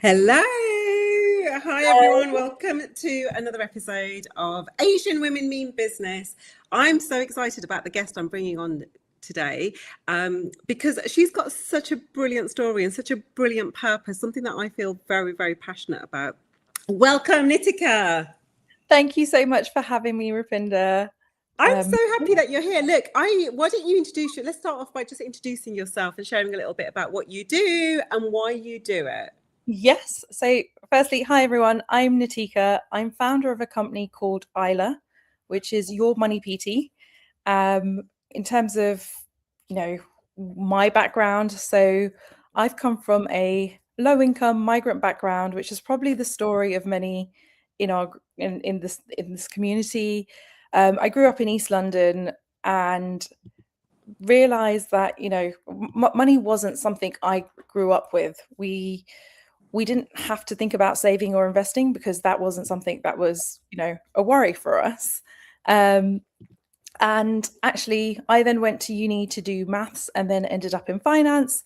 Hello. Hi, everyone. Welcome to another episode of Asian Women Mean Business. I'm so excited about the guest I'm bringing on today because she's got such a brilliant story and such a brilliant purpose, something that I feel very, very passionate about. Welcome, Nitika. Thank you so much for having me, Rupinder. I'm so happy that you're here. Look, why don't you introduce you? Let's start off by just introducing yourself and sharing a little bit about what you do and why you do it. Yes. So firstly, hi, everyone. I'm Nitika. I'm founder of a company called Aila, which is Your Money PT. In terms of, my background, so I've come from a low-income migrant background, which is probably the story of many in this community. I grew up in East London and realized that money wasn't something I grew up with. We didn't have to think about saving or investing because that wasn't something that was a worry for us. And actually, I then went to uni to do maths and then ended up in finance,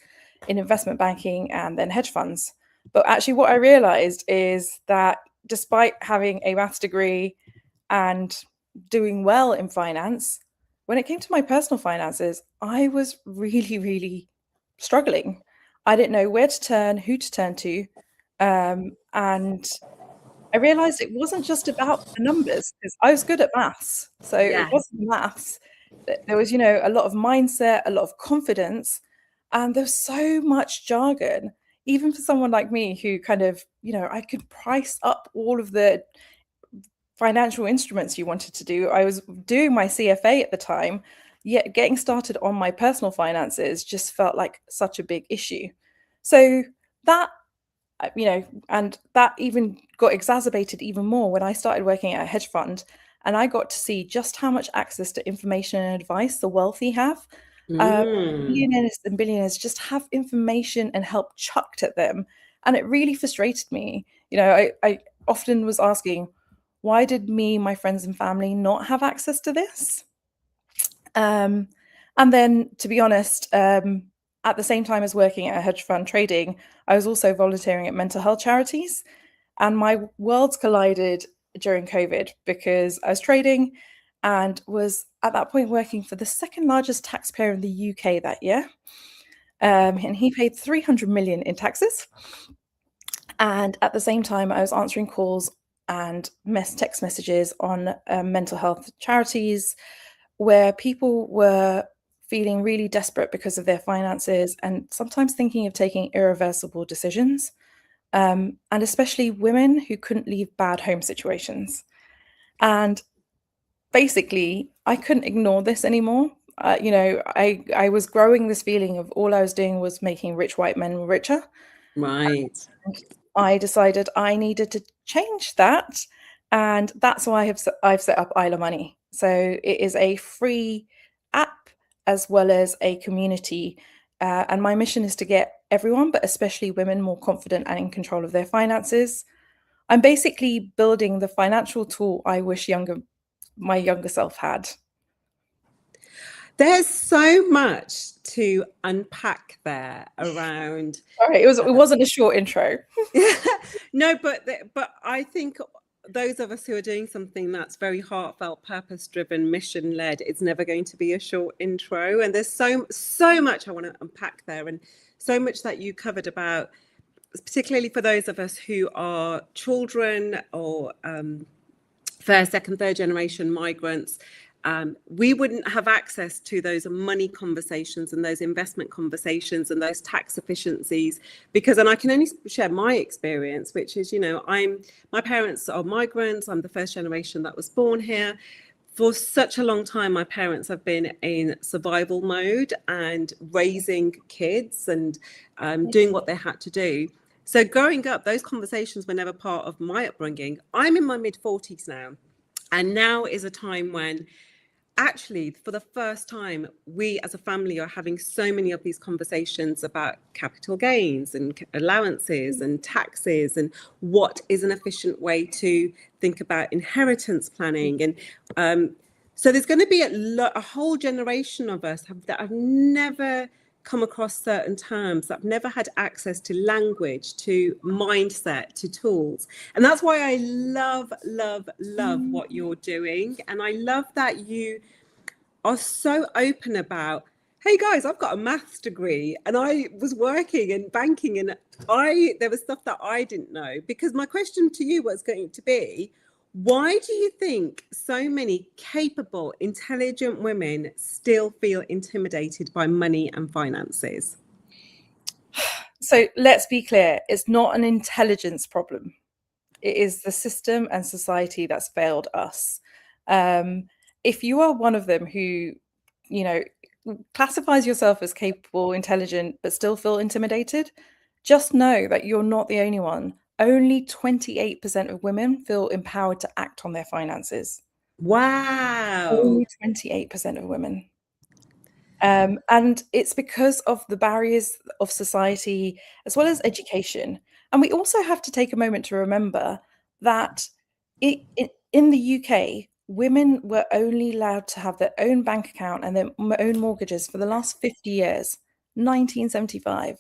in investment banking, and then hedge funds. But actually, what I realized is that despite having a maths degree and doing well in finance, when it came to my personal finances, I was really, really struggling. I didn't know where to turn, who to turn to. And I realized it wasn't just about the numbers because I was good at maths. So it Yes. wasn't maths. There was, a lot of mindset, a lot of confidence, and there was so much jargon, even for someone like me who kind of, I could price up all of the financial instruments you wanted to do. I was doing my CFA at the time, yet getting started on my personal finances just felt like such a big issue. So that and that even got exacerbated even more when I started working at a hedge fund and I got to see just how much access to information and advice the wealthy have. Millionaires and billionaires just have information and help chucked at them. And it really frustrated me. I often was asking, why did me, my friends and family not have access to this? And then, to be honest, at the same time as working at a hedge fund trading, I was also volunteering at mental health charities. And my worlds collided during COVID because I was trading and was at that point working for the second largest taxpayer in the UK that year. And he paid 300 million in taxes. And at the same time, I was answering calls and text messages on mental health charities where people were feeling really desperate because of their finances and sometimes thinking of taking irreversible decisions, and especially women who couldn't leave bad home situations. And basically, I couldn't ignore this anymore. I was growing this feeling of all I was doing was making rich white men richer. Right. I decided I needed to change that, and that's why I've set up Aila Money. So it is a free app as well as a community, and my mission is to get everyone, but especially women, more confident and in control of their finances. I'm basically building the financial tool I wish my younger self had. There's so much to unpack there around. Sorry, it wasn't a short intro. No, but I think those of us who are doing something that's very heartfelt, purpose-driven, mission-led, it's never going to be a short intro. And there's so much I want to unpack there, and so much that you covered about, particularly for those of us who are children or first, second, third generation migrants. We wouldn't have access to those money conversations and those investment conversations and those tax efficiencies because, and I can only share my experience, which is, my parents are migrants. I'm the first generation that was born here. For such a long time, my parents have been in survival mode and raising kids and doing what they had to do. So growing up, those conversations were never part of my upbringing. I'm in my mid-40s now. And now is a time when actually, for the first time, we as a family are having so many of these conversations about capital gains and allowances and taxes and what is an efficient way to think about inheritance planning. And so there's going to be a whole generation of us that have never come across certain terms, that have never had access to language, to mindset, to tools. And that's why I love, love, love what you're doing. And I love that you are so open about, hey guys, I've got a maths degree and I was working in banking and there was stuff that I didn't know. Because my question to you was going to be, why do you think so many capable, intelligent women still feel intimidated by money and finances? So let's be clear, it's not an intelligence problem. It is the system and society that's failed us. If you are one of them who, you know, classifies yourself as capable, intelligent, but still feel intimidated, just know that you're not the only one. Only 28% of women feel empowered to act on their finances. Wow. Only 28% of women. And it's because of the barriers of society as well as education. And we also have to take a moment to remember that in the UK, women were only allowed to have their own bank account and their own mortgages for the last 50 years, 1975.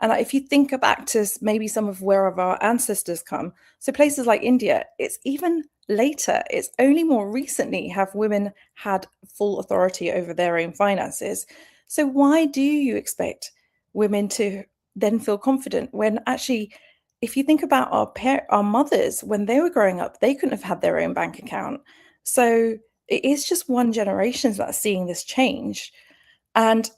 And if you think back to maybe some of where our ancestors come, so places like India, it's even later. It's only more recently have women had full authority over their own finances. So why do you expect women to then feel confident when actually, if you think about our mothers, when they were growing up, they couldn't have had their own bank account. So it is just one generation that's seeing this change. And,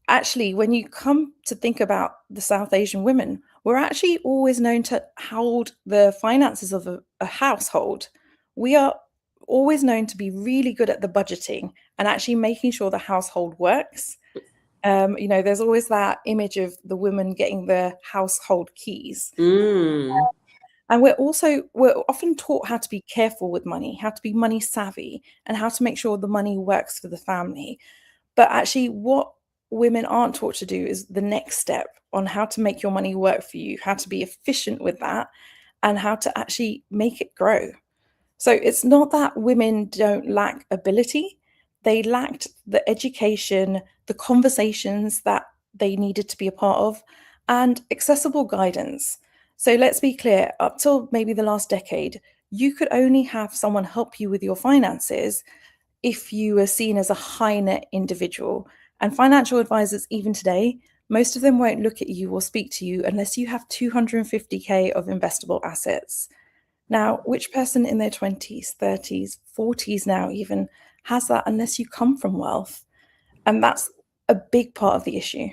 actually, when you come to think about the South Asian women, we're actually always known to hold the finances of a household. We are always known to be really good at the budgeting and actually making sure the household works. There's always that image of the women getting the household keys. And we're often taught how to be careful with money, how to be money savvy, and how to make sure the money works for the family. But actually, what women aren't taught to do is the next step on how to make your money work for you, how to be efficient with that, and how to actually make it grow. So it's not that women don't lack ability, they lacked the education, the conversations that they needed to be a part of, and accessible guidance. So let's be clear, up till maybe the last decade, you could only have someone help you with your finances if you were seen as a high net individual. And financial advisors, even today, most of them won't look at you or speak to you unless you have 250K of investable assets. Now, which person in their 20s, 30s, 40s now even has that unless you come from wealth? And that's a big part of the issue.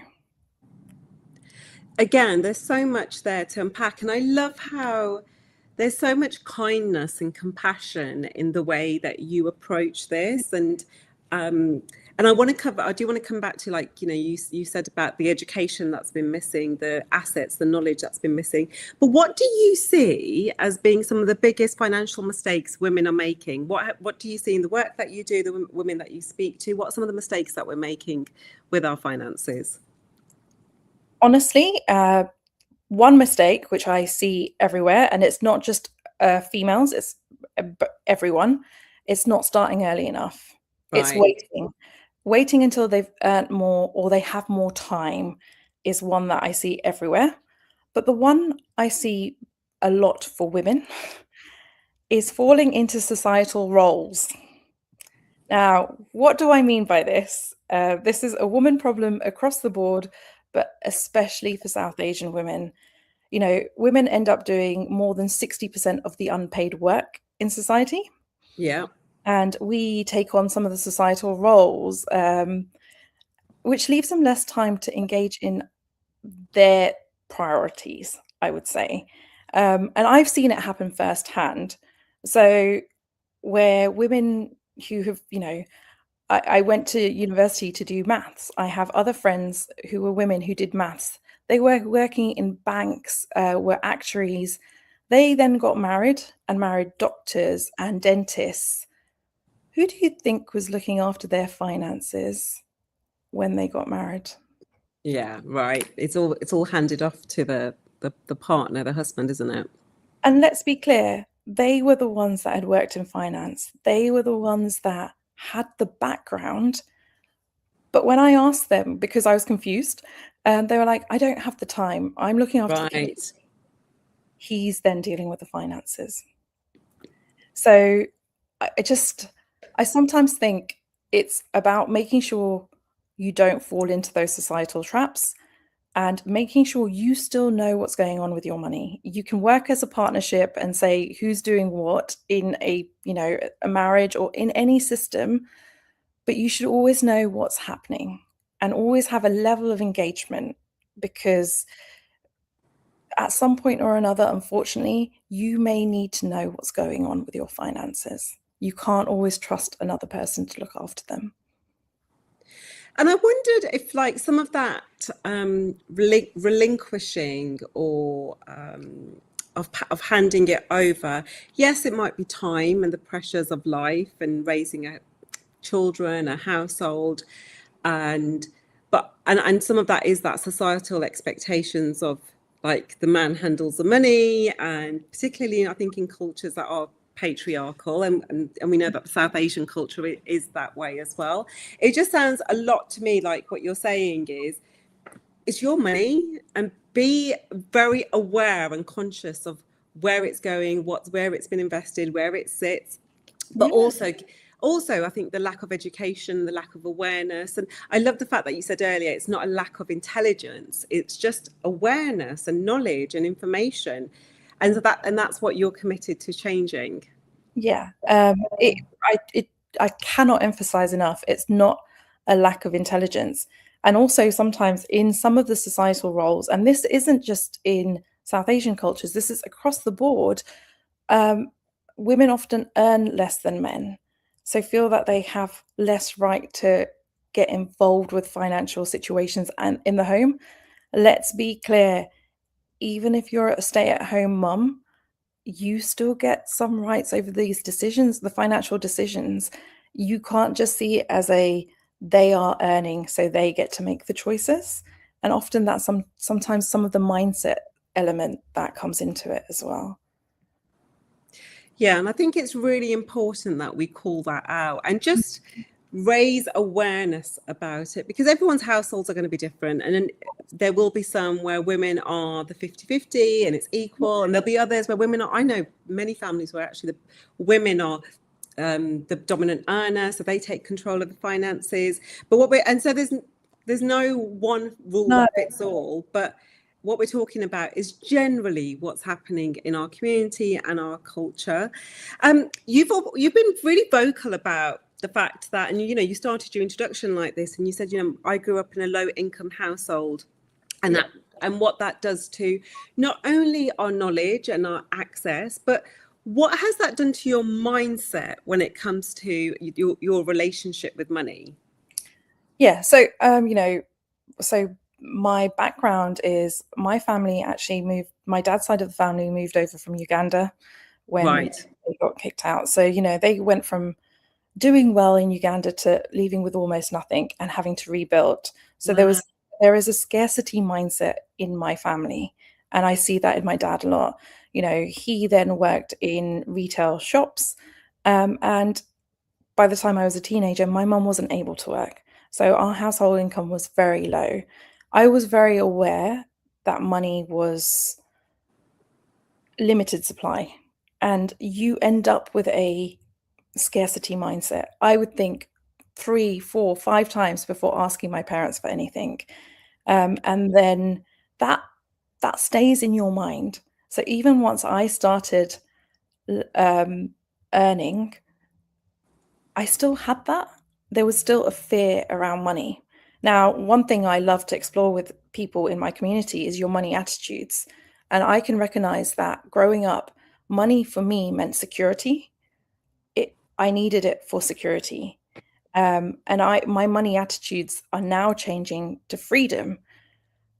Again, there's so much there to unpack. And I love how there's so much kindness and compassion in the way that you approach this. And I want to cover, I do want to come back to, like, you said about the education that's been missing, the assets, the knowledge that's been missing. But what do you see as being some of the biggest financial mistakes women are making? What do you see in the work that you do, the women that you speak to? What are some of the mistakes that we're making with our finances? Honestly, one mistake, which I see everywhere, and it's not just females, it's everyone, it's not starting early enough. Right. It's waiting until they've earned more or they have more time is one that I see everywhere. But the one I see a lot for women is falling into societal roles. Now, what do I mean by this? This is a woman problem across the board, but especially for South Asian women. Women end up doing more than 60% of the unpaid work in society. Yeah. And we take on some of the societal roles, which leaves them less time to engage in their priorities, I would say. And I've seen it happen firsthand. So where women who have, I went to university to do maths. I have other friends who were women who did maths. They were working in banks, were actuaries. They then got married and married doctors and dentists. Who do you think was looking after their finances when they got married? Yeah, right. It's all handed off to the partner, the husband, isn't it? And let's be clear, they were the ones that had worked in finance. They were the ones that had the background. But when I asked them, because I was confused, they were like, I don't have the time. I'm looking after the kids. Right. He's then dealing with the finances. So I sometimes think it's about making sure you don't fall into those societal traps and making sure you still know what's going on with your money. You can work as a partnership and say who's doing what in a, a marriage or in any system, but you should always know what's happening and always have a level of engagement, because at some point or another, unfortunately, you may need to know what's going on with your finances. You can't always trust another person to look after them. And I wondered if, like, some of that relinquishing or of handing it over, yes, it might be time and the pressures of life and raising children, a household, and and some of that is that societal expectations of, like, the man handles the money, and particularly I think in cultures that are patriarchal, and we know that South Asian culture is that way as well. It just sounds a lot to me like what you're saying is it's your money, and be very aware and conscious of where it's going, where it's been invested, where it sits, but Yeah. also I think the lack of education, the lack of awareness. And I love the fact that you said earlier it's not a lack of intelligence, it's just awareness and knowledge and information, and that's what you're committed to changing. Yeah. I cannot emphasize enough, it's not a lack of intelligence. And also sometimes in some of the societal roles, and this isn't just in South Asian cultures, this is across the board, women often earn less than men, so feel that they have less right to get involved with financial situations and in the home. Let's be clear, even if you're a stay-at-home mum, you still get some rights over these decisions, the financial decisions. You can't just see it as they are earning, so they get to make the choices. And often that's sometimes some of the mindset element that comes into it as well. Yeah, and I think it's really important that we call that out and just raise awareness about it, because everyone's households are going to be different, and then there will be some where women are the 50-50 and it's equal, and there'll be others where women are, I know many families where actually the women are the dominant earner, so they take control of the finances. But so there's no one rule No. that fits all, but what we're talking about is generally what's happening in our community and our culture. You've been really vocal about the fact that, and you started your introduction like this, and you said, I grew up in a low income household, and that and what that does to not only our knowledge and our access, but what has that done to your mindset when it comes to your relationship with money? Yeah, so so my background is my family actually moved, my dad's side of the family moved over from Uganda when Right. they got kicked out. So, they went from doing well in Uganda to leaving with almost nothing and having to rebuild. So Wow. there is a scarcity mindset in my family. And I see that in my dad a lot. He then worked in retail shops. And by the time I was a teenager, my mum wasn't able to work. So our household income was very low. I was very aware that money was limited supply, and you end up with a scarcity mindset. I would think 3, 4, 5 times before asking my parents for anything. And then that stays in your mind. So even once I started earning, I still had that. There was still a fear around money. Now, one thing I love to explore with people in my community is your money attitudes. And I can recognize that growing up, money for me meant security. I needed it for security. And my money attitudes are now changing to freedom.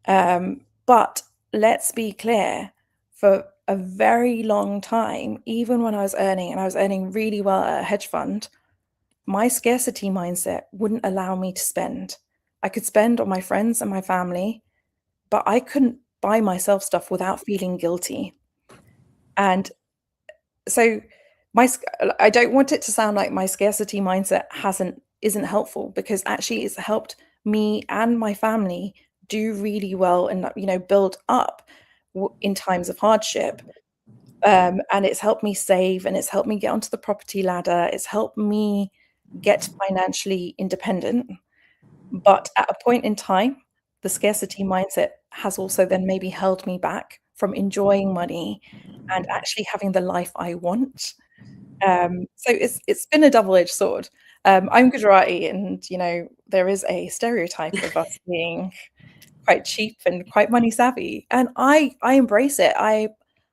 But let's be clear, for a very long time, even when I was earning, and I was earning really well at a hedge fund, my scarcity mindset wouldn't allow me to spend. I could spend on my friends and my family, but I couldn't buy myself stuff without feeling guilty. And so I don't want it to sound like my scarcity mindset hasn't isn't helpful, because actually it's helped me and my family do really well and, build up in times of hardship. And it's helped me save, and it's helped me get onto the property ladder. It's helped me get financially independent. But at a point in time, the scarcity mindset has also then maybe held me back from enjoying money and actually having the life I want. So it's been a double-edged sword. I'm Gujarati, and there is a stereotype of us being quite cheap and quite money savvy, and I embrace it.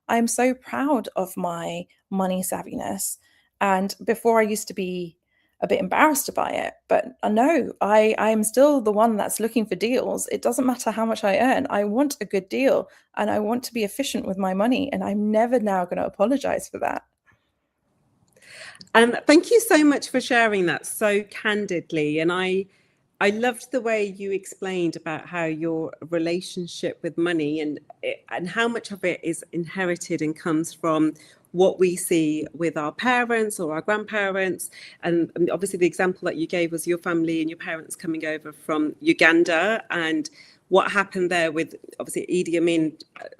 I'm so proud of my money savviness, and before I used to be a bit embarrassed by it, but no, I am still the one that's looking for deals. It doesn't matter how much I earn. I want a good deal, and I want to be efficient with my money, and I'm never now going to apologize for that. And thank you so much for sharing that so candidly. And I loved the way you explained about how your relationship with money and how much of it is inherited and comes from what we see with our parents or our grandparents. And obviously the example that you gave was your family and your parents coming over from Uganda, and what happened there with obviously Idi Amin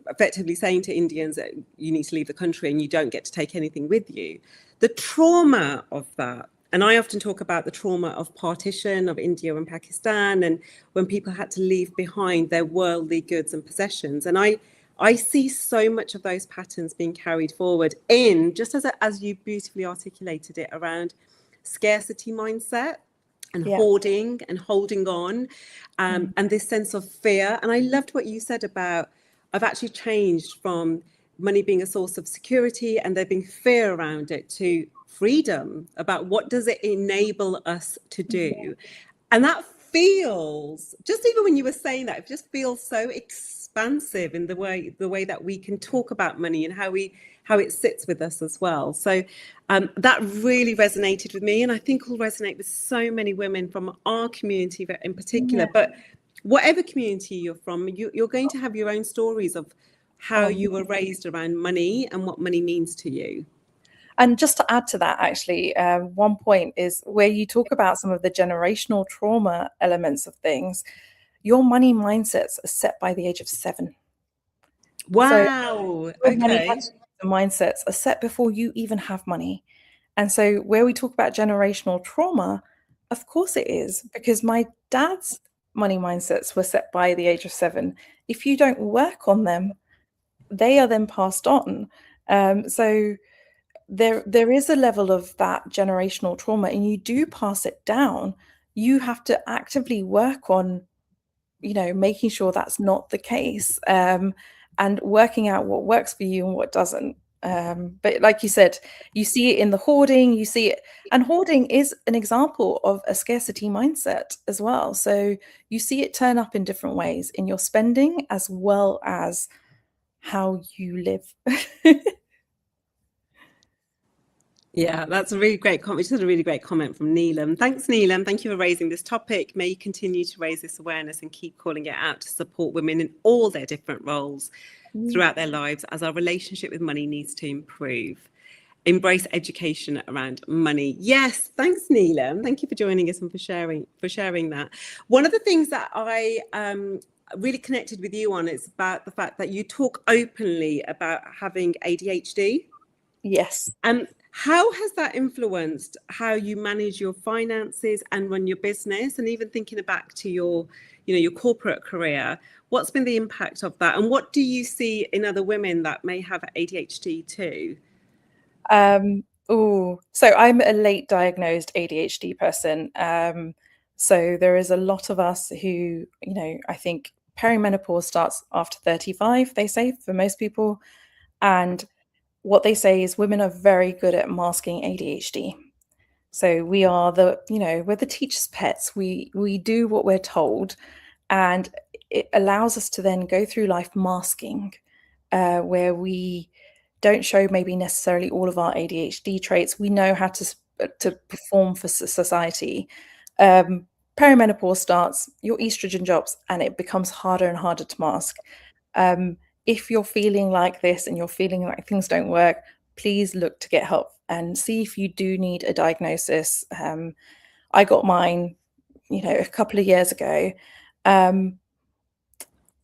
effectively saying to Indians that you need to leave the country and you don't get to take anything with you. The trauma of that, and I often talk about the trauma of partition of India and Pakistan, and when people had to leave behind their worldly goods and possessions. And I see so much of those patterns being carried forward in, just as you beautifully articulated it, around scarcity mindset and hoarding and holding on, and this sense of fear. And I loved what you said about, I've actually changed from money being a source of security and there being fear around it to freedom about what does it enable us to do. And that feels, just even when you were saying that, it just feels so expansive in the way that we can talk about money and how it sits with us as well. So that really resonated with me, and I think will resonate with so many women from our community in particular. But whatever community you're from, you're going to have your own stories of how you were raised around money and what money means to you. And just to add to that, actually, one point is where you talk about some of the generational trauma elements of things. Your money mindsets are set by the age of 7. Wow. So your money Okay. mindsets are set before you even have money. And so where we talk about generational trauma, of course it is, because my dad's money mindsets were set by the age of 7. If you don't work on them, they are then passed on. So there is a level of that generational trauma, and you do pass it down. You have to actively work on, making sure that's not the case, and working out what works for you and what doesn't. But like you said, you see it in the hoarding, you see it, and hoarding is an example of a scarcity mindset as well. So you see it turn up in different ways in your spending as well as how you live. Yeah, that's a really great comment. Which is a really great comment from Neelam. Thanks, Neelam. Thank you for raising this topic. May you continue to raise this awareness and keep calling it out to support women in all their different roles throughout their lives, as our relationship with money needs to improve. Embrace education around money. Yes, thanks, Neelam. Thank you for joining us and for sharing that. One of the things that I really connected with you on is about the fact that you talk openly about having ADHD. Yes. And how has that influenced how you manage your finances and run your business? And even thinking back to your corporate career, what's been the impact of that? And what do you see in other women that may have ADHD too? So I'm a late diagnosed ADHD person. So there is a lot of us who, I think perimenopause starts after 35, they say, for most people. And what they say is women are very good at masking ADHD. So we are we're the teacher's pets. We do what we're told, and it allows us to then go through life masking, where we don't show maybe necessarily all of our ADHD traits. We know how to perform for society. Perimenopause starts, your estrogen drops, and it becomes harder and harder to mask. If you're feeling like this and you're feeling like things don't work, please look to get help and see if you do need a diagnosis. I got mine, a couple of years ago. Um,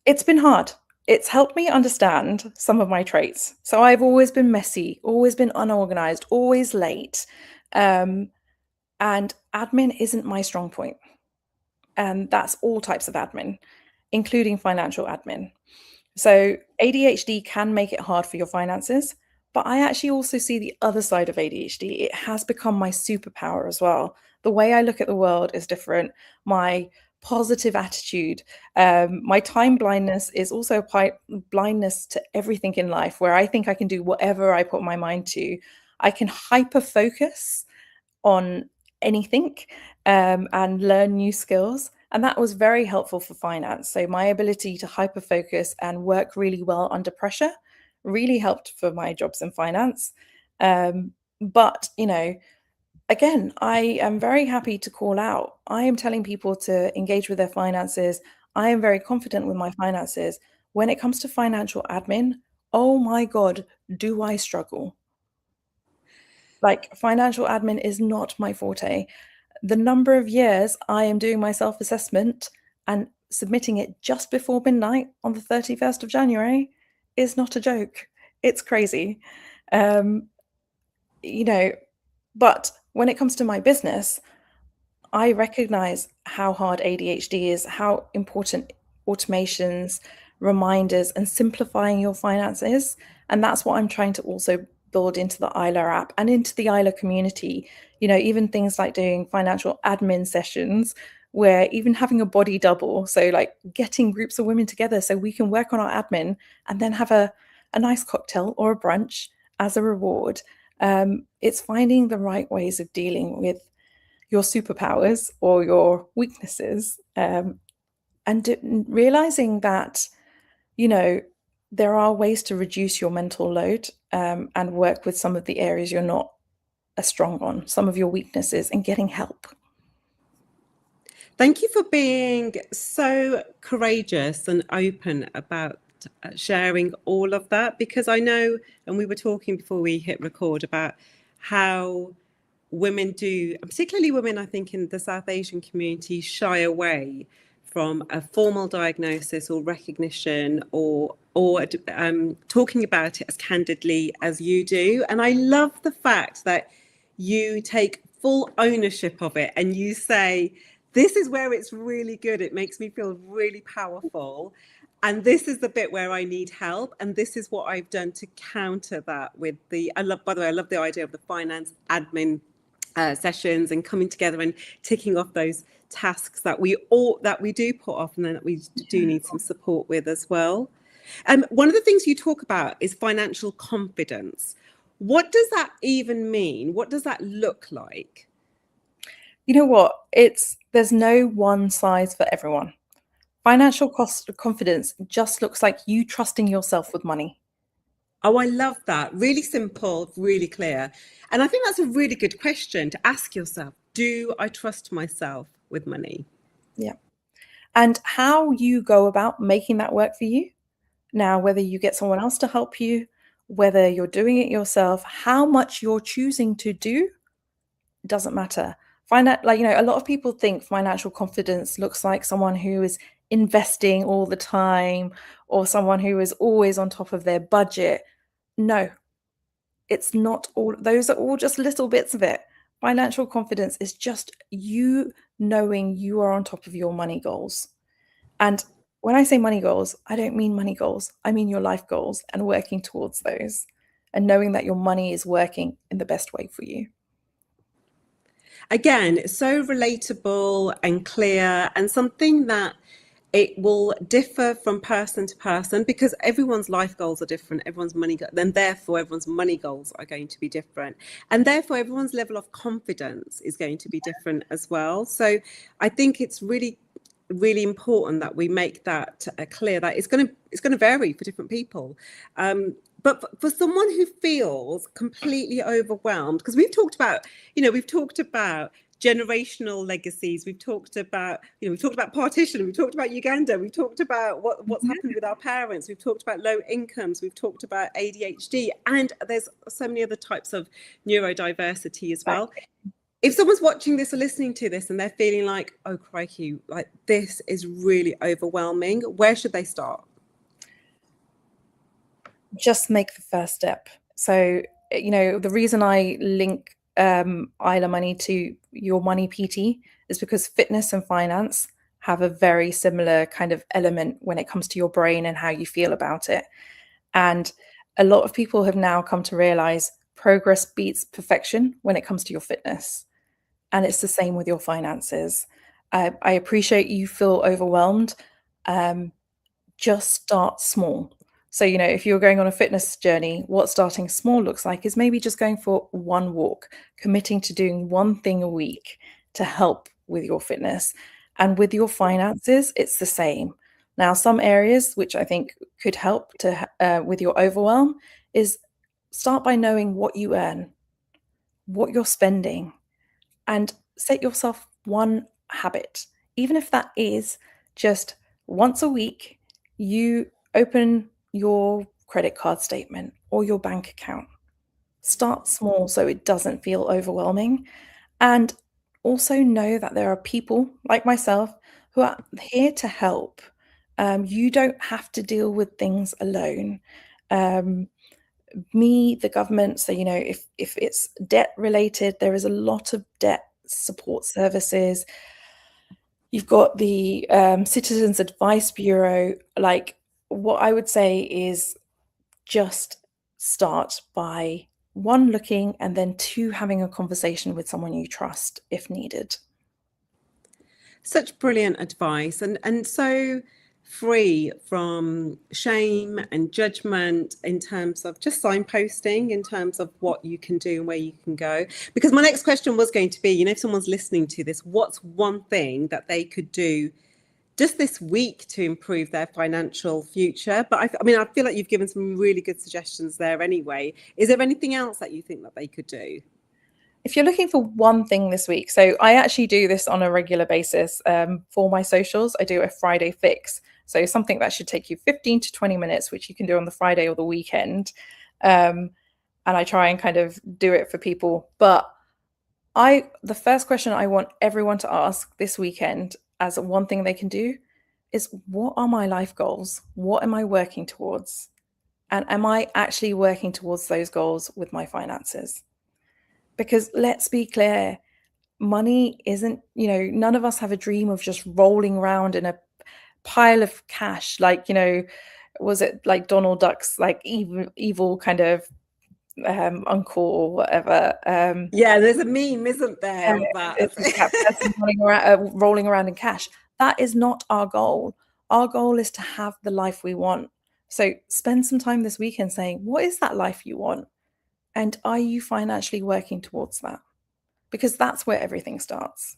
it's been hard. It's helped me understand some of my traits. So I've always been messy, always been unorganized, always late. Um, and admin isn't my strong point. And that's all types of admin, including financial admin. So ADHD can make it hard for your finances, but I actually also see the other side of ADHD. It has become my superpower as well. The way I look at the world is different. My positive attitude, my time blindness is also blindness to everything in life, where I think I can do whatever I put my mind to. I can hyper focus on anything, and learn new skills. And that was very helpful for finance. So my ability to hyper focus and work really well under pressure really helped for my jobs in finance. But, again, I am very happy to call out. I am telling people to engage with their finances. I am very confident with my finances. When it comes to financial admin, oh my God, do I struggle? Like, financial admin is not my forte. The number of years I am doing my self assessment and submitting it just before midnight on the 31st of January is not a joke. It's crazy. Um, you know, but when it comes to my business, I recognize how hard ADHD is, how important automations, reminders, and simplifying your finances. And that's what I'm trying to also build into the Isla app and into the Isla community. Even things like doing financial admin sessions, where even having a body double, so like getting groups of women together so we can work on our admin and then have a nice cocktail or a brunch as a reward. It's finding the right ways of dealing with your superpowers or your weaknesses, and realizing that there are ways to reduce your mental load, and work with some of the areas you're not as strong on, some of your weaknesses, and getting help. Thank you for being so courageous and open about sharing all of that, because I know, and we were talking before we hit record, about how women do, particularly women, I think, in the South Asian community, shy away from a formal diagnosis or recognition, or talking about it as candidly as you do. And I love the fact that you take full ownership of it and you say, this is where it's really good. It makes me feel really powerful. And this is the bit where I need help. And this is what I've done to counter that with by the way, I love the idea of the finance admin sessions and coming together and ticking off those tasks that we do put off, and then that we do need some support with as well. One of the things you talk about is financial confidence. What does that even mean? What does that look like? You know what? There's no one size for everyone. Financial confidence just looks like you trusting yourself with money. Oh, I love that. Really simple, really clear. And I think that's a really good question to ask yourself. Do I trust myself with money? Yeah. And how you go about making that work for you. Now, whether you get someone else to help you, whether you're doing it yourself, how much you're choosing to do doesn't matter. Find out, a lot of people think financial confidence looks like someone who is investing all the time or someone who is always on top of their budget. No, it's not all. Those are all just little bits of it. Financial confidence is just you knowing you are on top of your money goals. And when I say money goals, I don't mean money goals. I mean your life goals and working towards those and knowing that your money is working in the best way for you. Again, so relatable and clear, and something that it will differ from person to person, because everyone's life goals are different, everyone's then therefore everyone's money goals are going to be different, and therefore everyone's level of confidence is going to be different as well. So I think it's really important that we make that clear, that it's going to vary for different people. But for someone who feels completely overwhelmed, because we've talked about generational legacies, we've talked about partition, we've talked about Uganda, we've talked about what's happened with our parents, we've talked about low incomes, we've talked about ADHD, and there's so many other types of neurodiversity as well. if someone's watching this or listening to this and they're feeling like, oh crikey, like this is really overwhelming, where should they start? Just make the first step. So, the reason I link Aila Money to your money PT is because fitness and finance have a very similar kind of element when it comes to your brain and how you feel about it. And a lot of people have now come to realize progress beats perfection when it comes to your fitness. And it's the same with your finances. I appreciate you feel overwhelmed. Just start small. So, if you're going on a fitness journey, what starting small looks like is maybe just going for one walk, committing to doing one thing a week to help with your fitness. And with your finances, it's the same. Now, some areas which I think could help to with your overwhelm is start by knowing what you earn, what you're spending, and set yourself one habit, even if that is just once a week, you open your credit card statement or your bank account. Start small so it doesn't feel overwhelming. And also know that there are people like myself who are here to help. You don't have to deal with things alone. The government, so if it's debt related, there is a lot of debt support services. You've got the Citizens Advice Bureau. Like, what I would say is just start by one, looking, and then two, having a conversation with someone you trust if needed. Such brilliant advice, and so free from shame and judgment in terms of just signposting, in terms of what you can do and where you can go. Because my next question was going to be, if someone's listening to this, what's one thing that they could do just this week to improve their financial future? But I feel like you've given some really good suggestions there anyway. Is there anything else that you think that they could do? If you're looking for one thing this week, so I actually do this on a regular basis for my socials. I do a Friday fix. So something that should take you 15 to 20 minutes, which you can do on the Friday or the weekend. And I try and kind of do it for people. But the first question I want everyone to ask this weekend as one thing they can do is, what are my life goals? What am I working towards? And am I actually working towards those goals with my finances? Because let's be clear, money isn't, none of us have a dream of just rolling around in a pile of cash. Like, was it like Donald Duck's like evil kind of uncle or whatever? Yeah, there's a meme, isn't there, of that? It's that person rolling around in cash. That is not our goal. Our goal is to have the life we want. So spend some time this weekend saying, what is that life you want? And are you financially working towards that? Because that's where everything starts.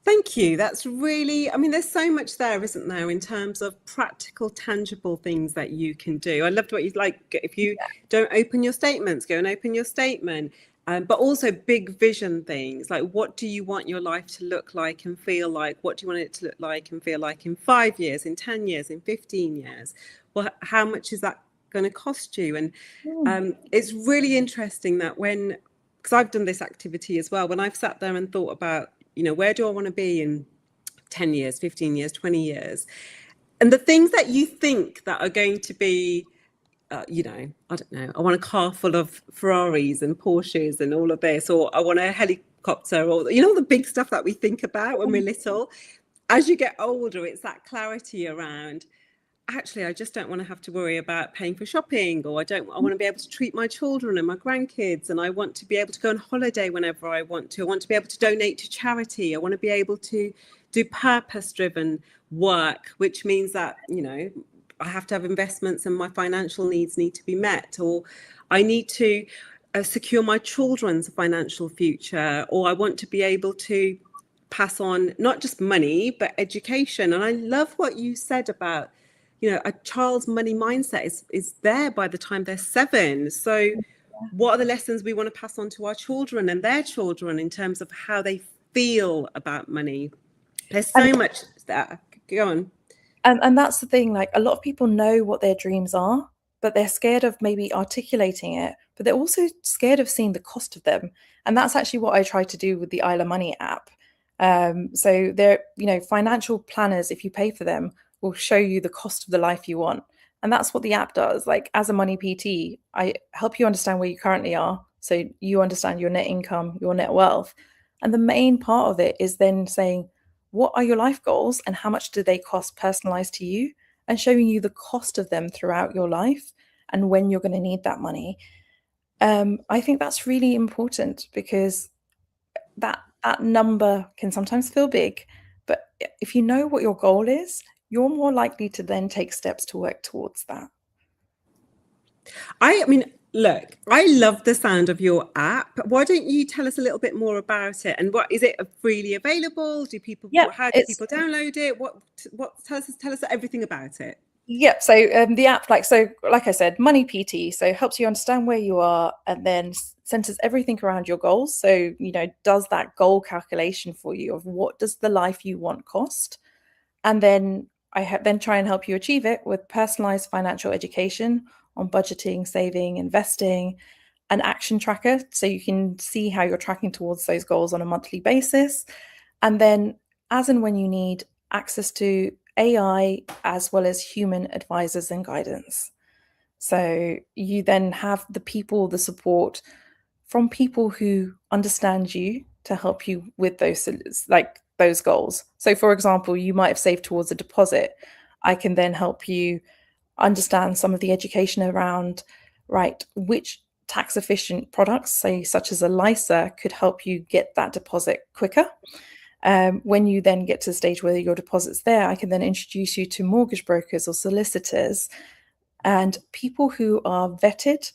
Thank you. That's really, there's so much there, isn't there, in terms of practical, tangible things that you can do. I loved what you like. If you don't open your statements, go and open your statement. But also big vision things, like what do you want your life to look like and feel like? What do you want it to look like and feel like in 5 years, in 10 years, in 15 years? Well, how much is that going to cost you? And it's really interesting that because I've done this activity as well, when I've sat there and thought about, where do I want to be in 10 years, 15 years, 20 years? And the things that you think that are going to be, I don't know, I want a car full of Ferraris and Porsches and all of this, or I want a helicopter, or, the big stuff that we think about when we're little. As you get older, it's that clarity around, actually, I just don't want to have to worry about paying for shopping, or I want to be able to treat my children and my grandkids, and I want to be able to go on holiday whenever I want to. I want to be able to donate to charity. I want to be able to do purpose-driven work, which means that, I have to have investments and my financial needs need to be met, or I need to secure my children's financial future, or I want to be able to pass on not just money, but education. And I love what you said about, a child's money mindset is there by the time they're 7. So what are the lessons we want to pass on to our children and their children in terms of how they feel about money? There's so much there. Go on. And that's the thing, like, a lot of people know what their dreams are, but they're scared of maybe articulating it, but they're also scared of seeing the cost of them. And that's actually what I try to do with the Aila Money app. So they're, financial planners, if you pay for them, will show you the cost of the life you want. And that's what the app does. Like, as a money PT, I help you understand where you currently are. So you understand your net income, your net wealth. And the main part of it is then saying, what are your life goals and how much do they cost personalized to you? And showing you the cost of them throughout your life and when you're going to need that money. I think that's really important, because that number can sometimes feel big, but if you know what your goal is, you're more likely to then take steps to work towards that. I mean, look, I love the sound of your app. Why don't you tell us a little bit more about it? And what is it freely available? How do people download it? Tell us everything about it. Yeah, so the app, like I said, Money PT, so helps you understand where you are and then centers everything around your goals. So, does that goal calculation for you of what does the life you want cost? And then I then try and help you achieve it with personalized financial education on budgeting, saving, investing, an action tracker, so you can see how you're tracking towards those goals on a monthly basis. And then, as and when you need, access to AI as well as human advisors and guidance. So you then have the support from people who understand you to help you with those goals. So, for example, you might have saved towards a deposit. I can then help you understand some of the education around, right, which tax efficient products, say such as a LISA, could help you get that deposit quicker. When you then get to the stage where your deposit's there, I can then introduce you to mortgage brokers or solicitors and people who are vetted,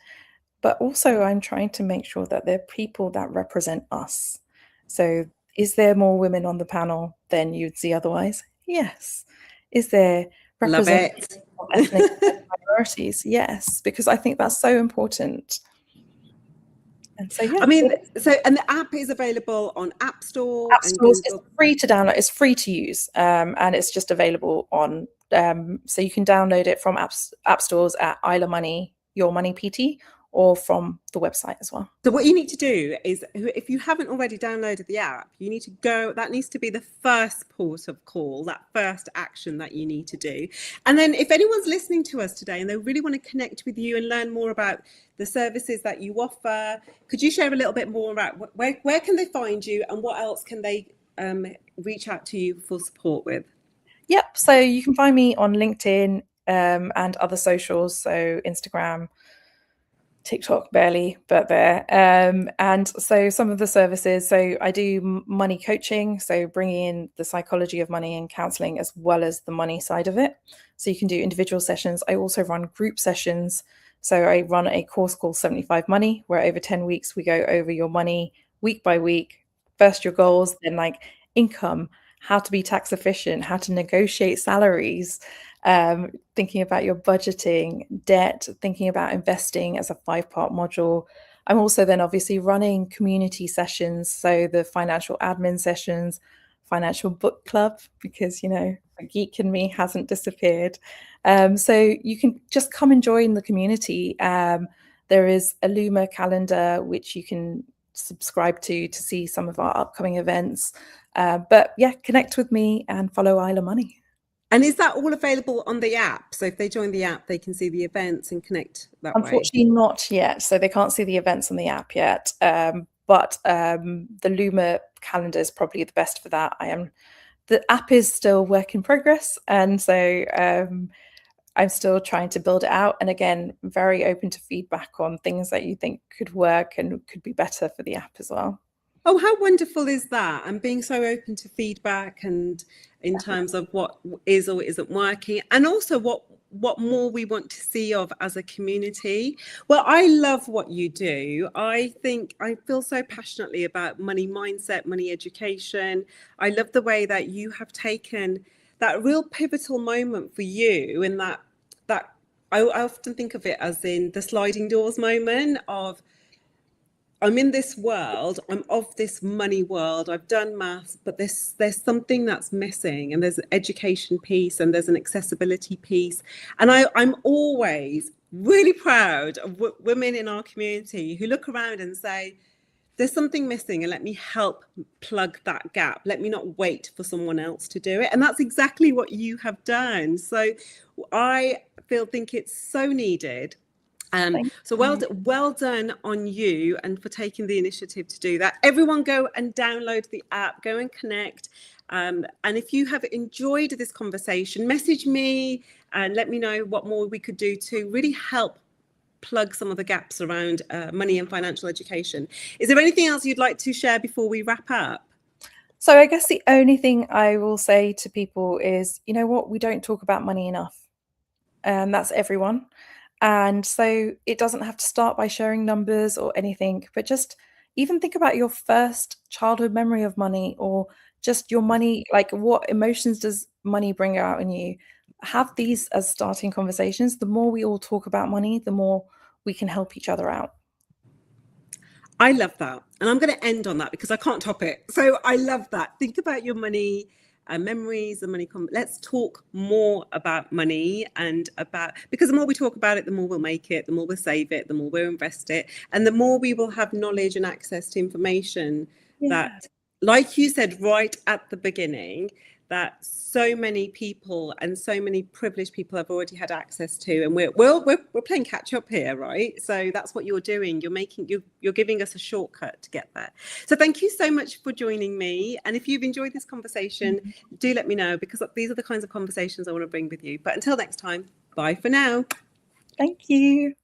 but also I'm trying to make sure that they're people that represent us. So is there more women on the panel than you'd see otherwise? Yes. Is there representation of ethnic minorities? Yes, because I think that's so important. And so, yeah. I mean, and the app is available on App Store. App Stores. It's free to download. It's free to use, and it's just available on. So you can download it from App Stores at Aila Money, Your Money PT, or from the website as well. So what you need to do is, if you haven't already downloaded the app, you need to go, that needs to be the first port of call, that first action that you need to do. And then if anyone's listening to us today and they really want to connect with you and learn more about the services that you offer, could you share a little bit more about where can they find you and what else can they reach out to you for support with? Yep. So you can find me on LinkedIn and other socials. So Instagram, TikTok barely, but there. And so some of the services, so I do money coaching, so bringing in the psychology of money and counseling as well as the money side of it. So you can do individual sessions. I also run group sessions. So I run a course called 75 Money, where over 10 weeks, we go over your money week by week. First your goals, then like income, how to be tax efficient, how to negotiate salaries, thinking about your budgeting, debt, thinking about investing as a 5-part module. I'm also then obviously running community sessions, so the financial admin sessions, financial book club, because, a geek in me hasn't disappeared. So you can just come and join the community. There is a Luma calendar, which you can subscribe to see some of our upcoming events. But yeah, connect with me and follow Aila Money. And is that all available on the app? So if they join the app, they can see the events and connect that way? Unfortunately, not yet. So they can't see the events on the app yet. But the Luma calendar is probably the best for that. The app is still work in progress. And so I'm still trying to build it out. And again, very open to feedback on things that you think could work and could be better for the app as well. Oh, how wonderful is that? And being so open to feedback and in terms of what is or isn't working, and also what more we want to see of as a community. Well, I love what you do. I think I feel so passionately about money mindset, money education. I love the way that you have taken that real pivotal moment for you in that I often think of it as in the sliding doors moment of, I'm in this world, I'm of this money world, I've done maths, but there's something that's missing, and there's an education piece and there's an accessibility piece. And I'm always really proud of women in our community who look around and say, there's something missing and let me help plug that gap. Let me not wait for someone else to do it. And that's exactly what you have done. So I think it's so needed. So well done on you and for taking the initiative to do that. Everyone go and download the app, go and connect. And if you have enjoyed this conversation, message me and let me know what more we could do to really help plug some of the gaps around money and financial education. Is there anything else you'd like to share before we wrap up? So I guess the only thing I will say to people is, you know what, we don't talk about money enough. And that's everyone. And so it doesn't have to start by sharing numbers or anything, but just even think about your first childhood memory of money, or just your money, like what emotions does money bring out in you? Have these as starting conversations. The more we all talk about money, the more we can help each other out. I love that. And I'm going to end on that because I can't top it. So I love that. Think about your money memories and money. Let's talk more about money because the more we talk about it, the more we'll make it, the more we'll save it, the more we'll invest it. And the more we will have knowledge and access to information that, like you said right at the beginning, that so many people and so many privileged people have already had access to, and we're playing catch up here, right? So that's what you're doing. You're giving us a shortcut to get there. So thank you so much for joining me. And if you've enjoyed this conversation, do let me know, because these are the kinds of conversations I want to bring with you. But until next time, bye for now. Thank you.